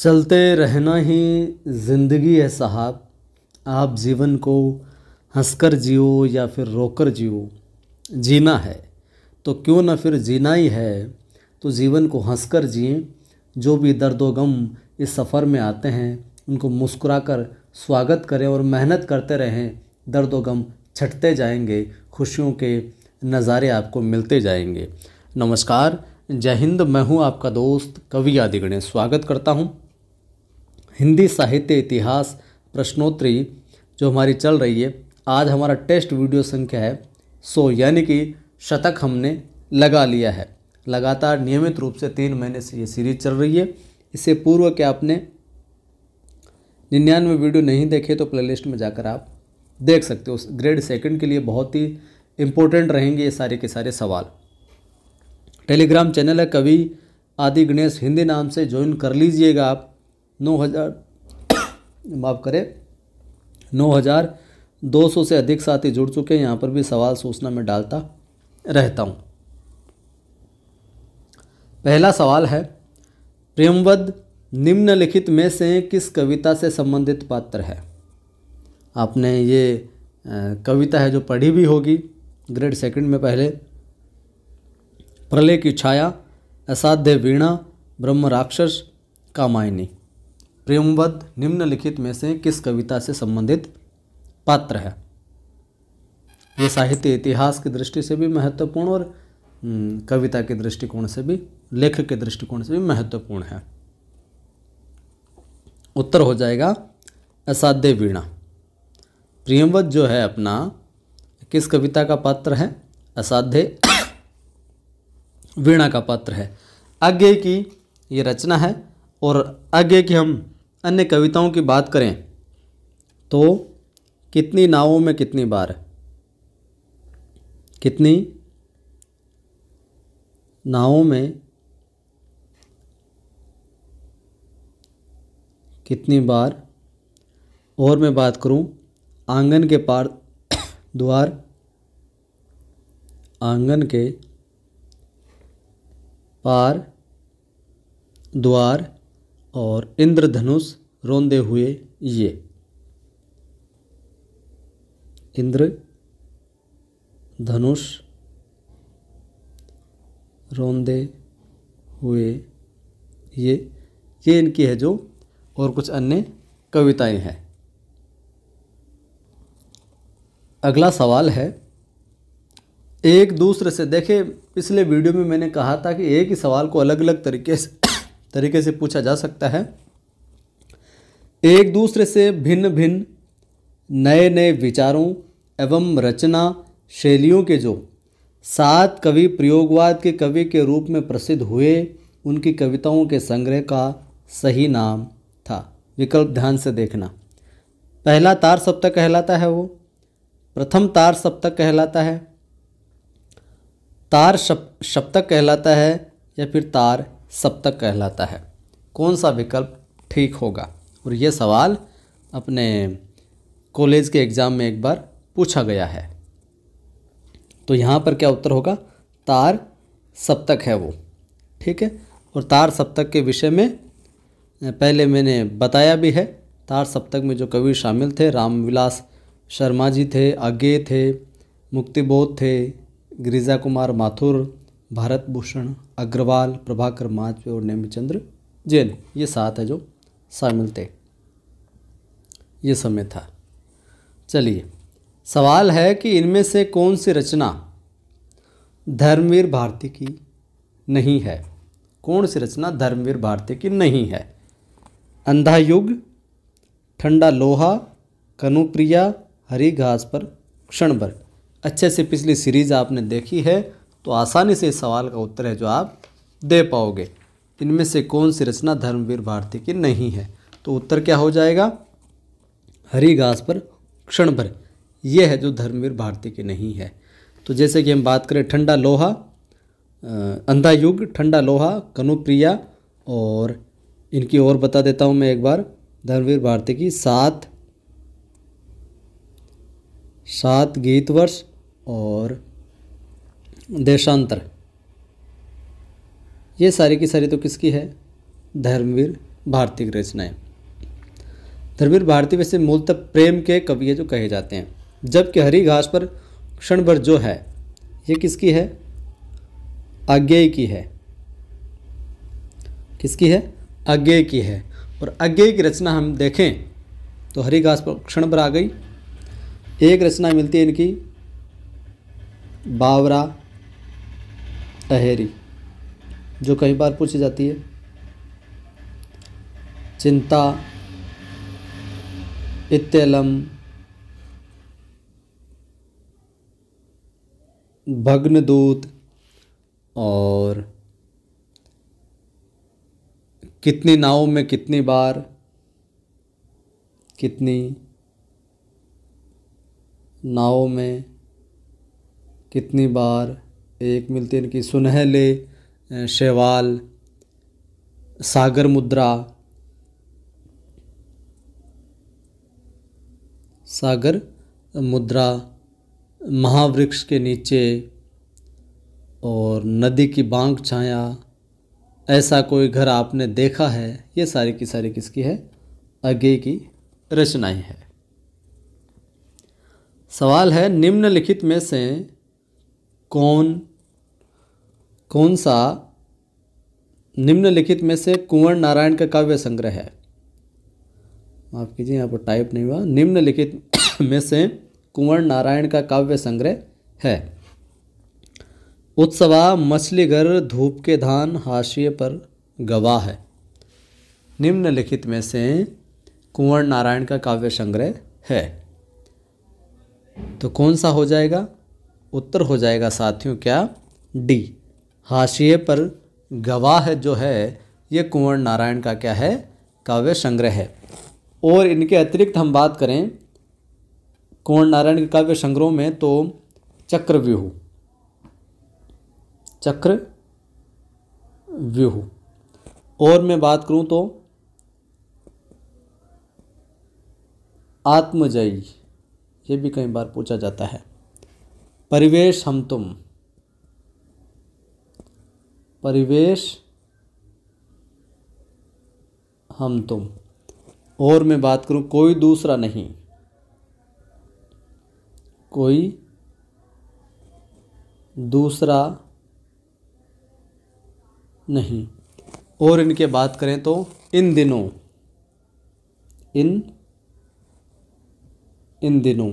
चलते रहना ही ज़िंदगी है साहब। आप जीवन को हंसकर जियो या फिर रोकर जियो, जीना है तो क्यों ना फिर जीना ही है तो जीवन को हंसकर जिएं। जो भी दर्द व गम इस सफ़र में आते हैं उनको मुस्कुराकर स्वागत करें और मेहनत करते रहें। दर्द व गम छटते जाएंगे, खुशियों के नज़ारे आपको मिलते जाएंगे। नमस्कार, जय हिंद। मैं हूँ आपका दोस्त कवि आदि गणेश। स्वागत करता हूँ हिंदी साहित्य इतिहास प्रश्नोत्तरी जो हमारी चल रही है। आज हमारा टेस्ट वीडियो संख्या है 100, यानी कि शतक हमने लगा लिया है। लगातार नियमित रूप से 3 महीने से ये सीरीज चल रही है। इससे पूर्व के आपने 99 वीडियो नहीं देखे तो प्लेलिस्ट में जाकर आप देख सकते हो। ग्रेड 2 के लिए बहुत ही इम्पोर्टेंट रहेंगे ये सारे के सारे सवाल। टेलीग्राम चैनल है कवि आदि गणेश हिंदी नाम से ज्वाइन कर लीजिएगा आप। 9,200 से अधिक साथी जुड़ चुके हैं। यहाँ पर भी सवाल सूचना में डालता रहता हूँ। पहला सवाल है, प्रेमवद निम्नलिखित में से किस कविता से संबंधित पात्र है? आपने ये कविता है जो पढ़ी भी होगी ग्रेड 2 में पहले। प्रलय की छाया, असाध्य वीणा, ब्रह्म राक्षस, कामायनी। प्रेमवद निम्नलिखित में से किस कविता से संबंधित पात्र है? ये साहित्य इतिहास की दृष्टि से भी महत्वपूर्ण और कविता के दृष्टिकोण से भी, लेखक के दृष्टिकोण से भी महत्वपूर्ण है। उत्तर हो जाएगा असाध्य वीणा। प्रेमवद जो है अपना किस कविता का पात्र है? असाध्य वीणा का पात्र है। आगे की ये रचना है। और आगे की हम अन्य कविताओं की बात करें तो कितनी नावों में कितनी बार, कितनी नावों में कितनी बार। और मैं बात करूं आंगन के पार द्वार, आंगन के पार द्वार और इंद्रधनुष रोंदे हुए ये। इंद्रधनुष रोंदे हुए ये इनकी है जो, और कुछ अन्य कविताएं हैं। अगला सवाल है, एक दूसरे से, देखे पिछले वीडियो में मैंने कहा था कि एक ही सवाल को अलग अलग तरीके से पूछा जा सकता है। एक दूसरे से भिन्न भिन्न नए नए विचारों एवं रचना शैलियों के जो 7 कवि प्रयोगवाद के कवि के रूप में प्रसिद्ध हुए, उनकी कविताओं के संग्रह का सही नाम था। विकल्प ध्यान से देखना। पहला तार सप्तक कहलाता है वो, प्रथम तार सप्तक कहलाता है, तार सप्तक कहलाता है, या फिर तार सप्तक कहलाता है। कौन सा विकल्प ठीक होगा? और ये सवाल अपने कॉलेज के एग्ज़ाम में एक बार पूछा गया है। तो यहाँ पर क्या उत्तर होगा? तार सप्तक है वो। ठीक है। और तार सप्तक के विषय में पहले मैंने बताया भी है। तार सप्तक में जो कवि शामिल थे, रामविलास शर्मा जी थे, आगे थे, मुक्तिबोध थे, गिरिजा कुमार माथुर, भारत भूषण अग्रवाल, प्रभाकर माजपेयी और नेमिचंद्र जैन। ये 7 है जो शामिल थे। ये समय था। चलिए, सवाल है कि इनमें से कौन सी रचना धर्मवीर भारती की नहीं है? कौन सी रचना धर्मवीर भारती की नहीं है? अंधा युग, ठंडा लोहा, कनुप्रिया, हरी घास पर क्षण भर। अच्छे से पिछली सीरीज आपने देखी है तो आसानी से इस सवाल का उत्तर है जो आप दे पाओगे। इनमें से कौन सी रचना धर्मवीर भारती की नहीं है? तो उत्तर क्या हो जाएगा? हरी घास पर क्षण भर। ये है जो धर्मवीर भारती की नहीं है। तो जैसे कि हम बात करें ठंडा लोहा, अंधा युग, ठंडा लोहा, कनुप्रिया, और इनकी और बता देता हूँ मैं एक बार। धर्मवीर भारती की 7 गीतवर्ष और देशांतर। ये सारी की सारी तो किसकी है? धर्मवीर भारती की रचनाएं। धर्मवीर भारती वैसे मूलतः प्रेम के कवि जो कहे जाते हैं, जबकि हरी घास पर क्षण भर जो है ये किसकी है? अज्ञेय की है। किसकी है? अज्ञेय की है। और अज्ञेय की रचना हम देखें तो हरी घास पर क्षण भर आ गई। एक रचना मिलती है इनकी बावरा अहेरी, जो कई बार पूछी जाती है। चिंता, इत्यलम, भग्नदूत और कितनी नावों में कितनी बार, कितनी नावों में कितनी बार। एक मिलती है इनकी सुनहले शैवाल, सागर मुद्रा, सागर मुद्रा, महावृक्ष के नीचे और नदी की बांक छाया, ऐसा कोई घर आपने देखा है। ये सारी की सारी किसकी है? अज्ञेय की रचनाएं है। सवाल है निम्नलिखित में से कौन सा निम्नलिखित में से कुंवर नारायण का काव्य संग्रह है? माफ कीजिए, यहाँ पर टाइप नहीं हुआ। निम्नलिखित में से कुंवर नारायण का काव्य संग्रह है। उत्सवा, मछलीघर, धूप के धान, हाशिए पर गवाह है। निम्नलिखित में से कुंवर नारायण का काव्य संग्रह है, तो कौन सा हो जाएगा? उत्तर हो जाएगा साथियों क्या? डी, हाशिए पर गवाह जो है ये कुंवर नारायण का क्या है? काव्य संग्रह है। और इनके अतिरिक्त हम बात करें कुंवर नारायण के काव्य संग्रहों में तो चक्रव्यूह, चक्रव्यूह, और मैं बात करूं तो आत्मजयी, ये भी कई बार पूछा जाता है। परिवेश हम तुम, परिवेश हम तुम, और मैं बात करूं कोई दूसरा नहीं, कोई दूसरा नहीं। और इनके बात करें तो इन दिनों, इन दिनों,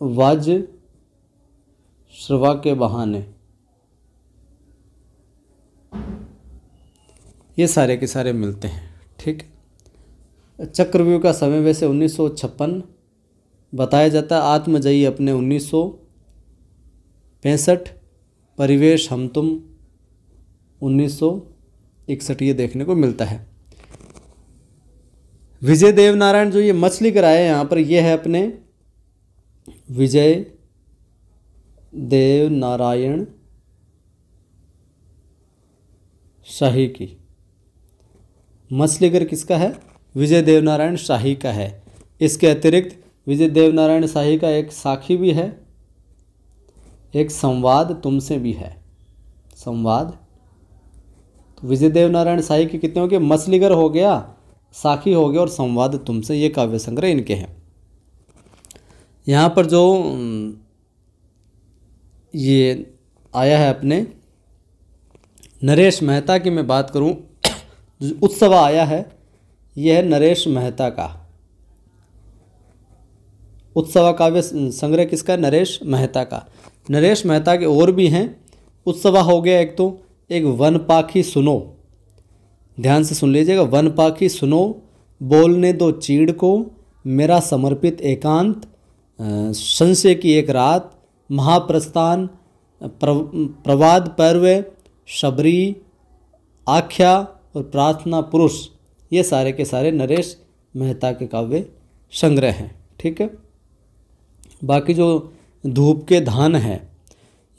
वाज श्रवा के बहाने, ये सारे के सारे मिलते हैं। ठीक, चक्रव्यूह का समय वैसे 1956 बताया जाता है। आत्मजयी अपने 1965, परिवेश हम तुम 1961 ये देखने को मिलता है। विजय देव नारायण जो ये मछली कराए यहाँ पर, ये है अपने विजय देव नारायण शाही की। मछलीघर किसका है? विजय देव नारायण शाही का है। इसके अतिरिक्त विजय देव नारायण शाही का एक साखी भी है, एक संवाद तुमसे भी है। संवाद, तो विजय देव नारायण शाही के कितने हो गए? मछलीघर हो गया, साखी हो गया और संवाद तुमसे, ये काव्य संग्रह इनके हैं। यहाँ पर जो ये आया है अपने नरेश मेहता की मैं बात करूं, जो उत्सवा आया है यह है नरेश मेहता का। उत्सवा काव्य संग्रह किसका? नरेश मेहता का। नरेश मेहता के और भी हैं। उत्सवा हो गया एक, तो एक वन पाखी सुनो, ध्यान से सुन लीजिएगा। वन पाखी सुनो, बोलने दो चीड़ को, मेरा समर्पित एकांत, संशय की एक रात, महाप्रस्थान, प्रवाद पर्व, शबरी, आख्या और प्रार्थना पुरुष, ये सारे के सारे नरेश मेहता के काव्य संग्रह हैं। ठीक है, बाकी जो धूप के धान है,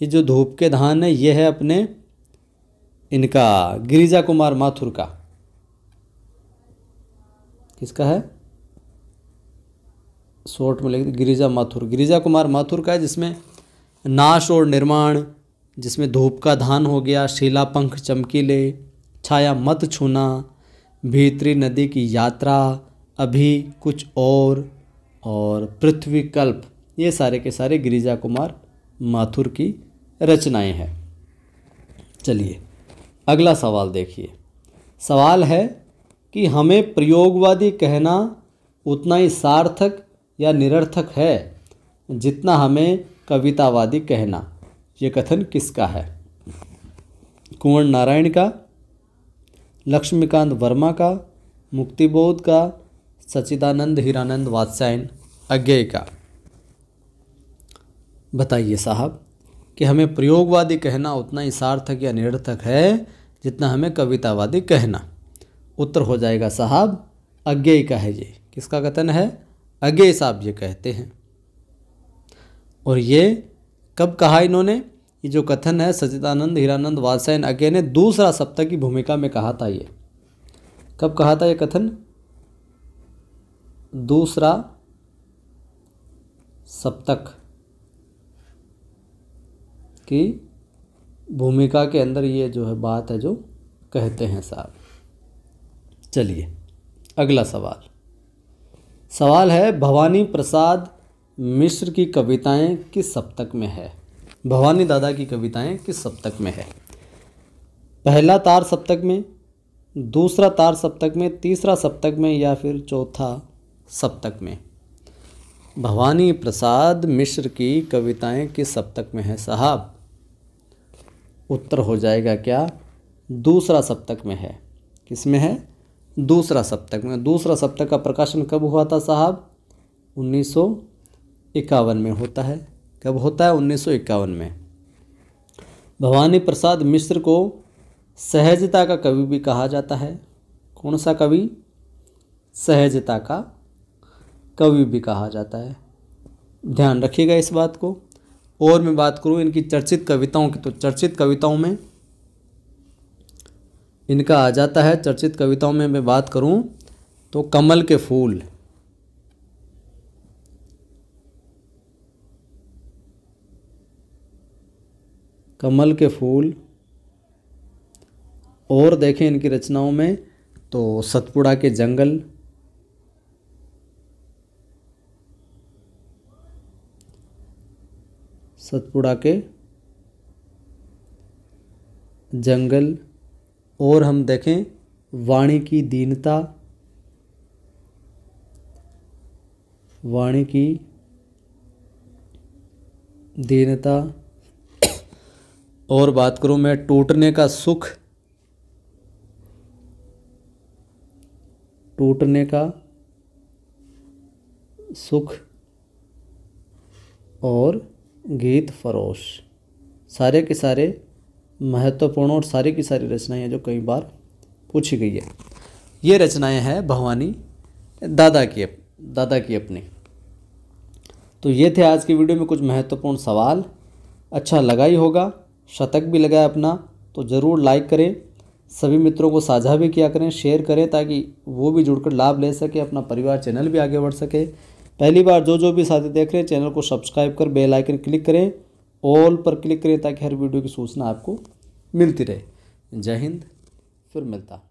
ये जो धूप के धान है ये है अपने इनका गिरिजा कुमार माथुर का। किसका है? शॉर्ट में लिख गिरिजा माथुर, गिरिजा कुमार माथुर का है, जिसमें नाश और निर्माण, जिसमें धूप का धान हो गया, शीला पंख चमकीले, छाया मत छूना, भीतरी नदी की यात्रा, अभी कुछ और पृथ्वी कल्प, ये सारे के सारे गिरिजा कुमार माथुर की रचनाएं हैं। चलिए अगला सवाल देखिए। सवाल है कि हमें प्रयोगवादी कहना उतना ही सार्थक या निरर्थक है जितना हमें कवितावादी कहना। ये कथन किसका है? कुंवर नारायण का, लक्ष्मीकांत वर्मा का, मुक्तिबोध का, सच्चिदानंद हीरानंद वात्स्यायन अज्ञेय का। बताइए साहब कि हमें प्रयोगवादी कहना उतना ही सार्थक या निरर्थक है जितना हमें कवितावादी कहना। उत्तर हो जाएगा साहब अज्ञेय का है। ये किसका कथन है? अज्ञेय साहब ये कहते हैं। और ये कब कहा इन्होंने? ये जो कथन है सच्चिदानंद हीरानंद वात्स्यायन अज्ञेय ने दूसरा सप्तक की भूमिका में कहा था। ये कब कहा था ये कथन? दूसरा सप्तक की भूमिका के अंदर ये जो है बात है जो कहते हैं साहब। चलिए अगला सवाल। सवाल है भवानी प्रसाद मिश्र की कविताएं किस सप्तक में है? भवानी दादा की कविताएं किस सप्तक में है? पहला तार सप्तक में, दूसरा तार सप्तक में, तीसरा सप्तक में या फिर चौथा सप्तक में? भवानी प्रसाद मिश्र की कविताएं किस सप्तक में है साहब? उत्तर हो जाएगा क्या? दूसरा सप्तक में है। किस में है? दूसरा सप्तक में। दूसरा सप्तक का प्रकाशन कब हुआ था साहब? 1951 में होता है। कब होता है? 1951 में। भवानी प्रसाद मिश्र को सहजता का कवि भी कहा जाता है। कौन सा कवि? सहजता का कवि भी कहा जाता है। ध्यान रखिएगा इस बात को। और मैं बात करूं इनकी चर्चित कविताओं की, तो चर्चित कविताओं में इनका आ जाता है। चर्चित कविताओं में मैं बात करूं तो कमल के फूल, कमल के फूल, और देखें इनकी रचनाओं में तो सतपुड़ा के जंगल, सतपुड़ा के जंगल, और हम देखें वाणी की दीनता, वाणी की दीनता, और बात करूं मैं टूटने का सुख, टूटने का सुख, और गीत फरोश। सारे के सारे महत्वपूर्ण और सारी की सारी रचनाएं हैं जो कई बार पूछी गई है। ये रचनाएं हैं भवानी दादा की अपनी। तो ये थे आज की वीडियो में कुछ महत्वपूर्ण सवाल। अच्छा लगा ही होगा, शतक भी लगाया अपना, तो ज़रूर लाइक करें, सभी मित्रों को साझा भी किया करें, शेयर करें ताकि वो भी जुड़कर लाभ ले सके, अपना परिवार चैनल भी आगे बढ़ सके। पहली बार जो भी साथी देख रहे हैं चैनल को सब्सक्राइब कर बेल आइकन क्लिक करें, ऑल पर क्लिक करें ताकि हर वीडियो की सूचना आपको मिलती रहे। जय हिंद, फिर मिलता।